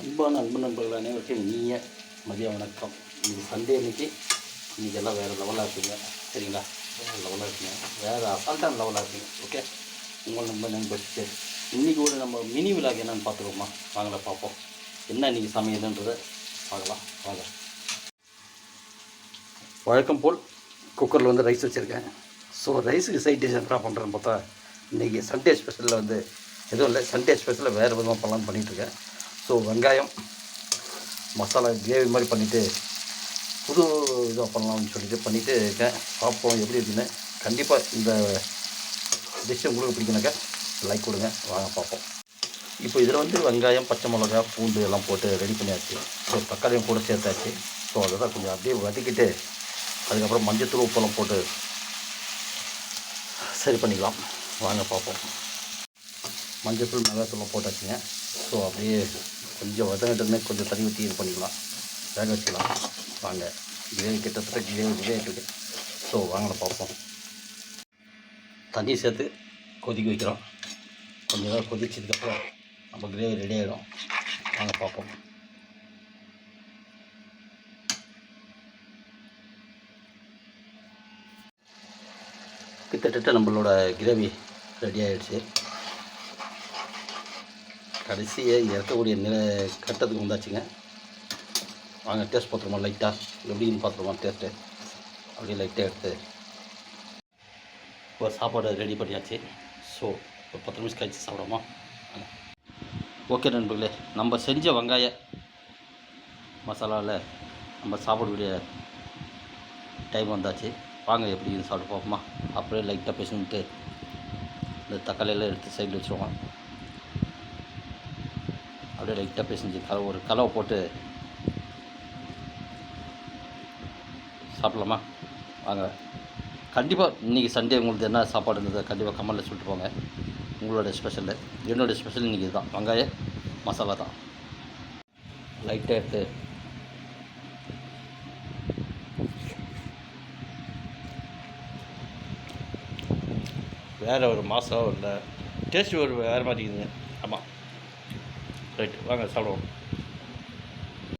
அன்பான அன்பு நண்பர்கள் அனைவருக்கும் இனிய மதிய வணக்கம். இன்றைக்கி சண்டே அன்றைக்கி இன்றைக்கி எல்லாம் வேறு லெவலாக இருக்குங்க. சரிங்களா? வேறு லெவலாக இருக்குங்க, வேறு அசால்ட்டான லெவலாக இருக்குங்க. ஓகே, உங்களை நம்ம நண்பருக்கு இன்றைக்கி ஒரு நம்ம மினி விழாக்கு என்னென்னு பார்த்துருவோமா? வாங்கலை பார்ப்போம் என்ன இன்றைக்கி சமையல்ன்றதை பார்க்கலாம் வாங்க. வழக்கம் போல் குக்கரில் வந்து ரைஸ் வச்சுருக்கேன். ஸோ ரைஸுக்கு சைட் டிஷ் என்ன பண்ணுறேன்னு பார்த்தா இன்றைக்கி சண்டே ஸ்பெஷலில் வந்து எதுவும் இல்லை, சண்டே ஸ்பெஷலில் வேறு விதமாக பண்ணலான்னு பண்ணிகிட்ருக்கேன். ஸோ வெங்காயம் மசாலா கிரேவி மாதிரி பண்ணிவிட்டு புது இதாக பண்ணலாம்னு சொல்லிட்டு பண்ணிவிட்டு இருக்கேன். பார்ப்போம் எப்படி இருக்குன்னு. கண்டிப்பாக இந்த டிஷ்ஷை உங்களுக்கு பிடிக்குனாக்கா லைக் கொடுங்க, வாங்க பார்ப்போம். இப்போ இதில் வந்து வெங்காயம், பச்சை மிளகா, பூண்டு எல்லாம் போட்டு ரெடி பண்ணியாச்சு. ஸோ தக்காளியும் கூட சேர்த்தாச்சு. ஸோ அதை தான் கொஞ்சம் அப்படியே வதக்கிட்டு அதுக்கப்புறம் மஞ்சத்தூள் உப்பெல்லாம் போட்டு சரி பண்ணிக்கலாம், வாங்க பார்ப்போம். மஞ்சத்தூள் மிளகாத்தூள்லாம் போட்டாச்சுங்க. ஸோ அப்படியே கொஞ்சம் வதங்கிட்டோன்னே கொஞ்சம் தண்ணி ஊற்றி இது பண்ணிக்கலாம், வேக வச்சுக்கலாம். வாங்க, கிரேவி கிட்டத்தட்ட கிரேவி ஆகிட்டு. ஸோ வாங்க பார்ப்போம். தண்ணி சேர்த்து கொதிக்க வைக்கிறோம். கொஞ்சம் நேரம் கொதிச்சதுக்கப்புறம் நம்ம கிரேவி ரெடி ஆகிடும். வாங்க பார்ப்போம். கிட்டத்தட்ட நம்மளோட கிரேவி ரெடி ஆகிடுச்சு. கடைசியை இறக்கக்கூடிய கட்டத்துக்கு வந்தாச்சுங்க. வாங்க டேஸ்ட் பார்த்துருமா, லைட்டாக எப்படின்னு பார்த்துருமா டேஸ்ட்டு. அப்படியே லைட்டாக எடுத்து இப்போ சாப்பாடு ரெடி பண்ணியாச்சு. ஸோ ஒரு 10 நிமிஷம் கழிச்சு சாப்பிடுமா. ஓகே நண்பர்களே, நம்ம செஞ்ச வெங்காய மசாலாவில் நம்ம சாப்பிடக்கூடிய டைம் வந்தாச்சு. வாங்க எப்படின்னு சாப்பிட்டு பார்ப்போமா. அப்படியே லைட்டாக பேசிட்டு இந்த தக்காளியெல்லாம் எடுத்து சைடில் வச்சுருவோம். அப்படியே லைட்டாக பேசிஞ்சு ஒரு கலவை போட்டு சாப்பிட்லாமா. வாங்க, கண்டிப்பாக இன்றைக்கி சண்டே உங்களுக்கு என்ன சாப்பாடு இருந்தது கண்டிப்பாக கமெண்டில் சொல்லிட்டு போங்க. உங்களோட ஸ்பெஷலு, என்னோடய ஸ்பெஷல் இன்றைக்கி இதுதான், வெங்காய மசாலா தான். லைட்டாக எடுத்து வேறு ஒரு மாதம் இல்லை, டேஸ்ட் ஒரு வேறு மாதிரி இருக்குதுங்க. ஆமாம், ரைட்டு, வாங்க சாப்பிடுவோம்.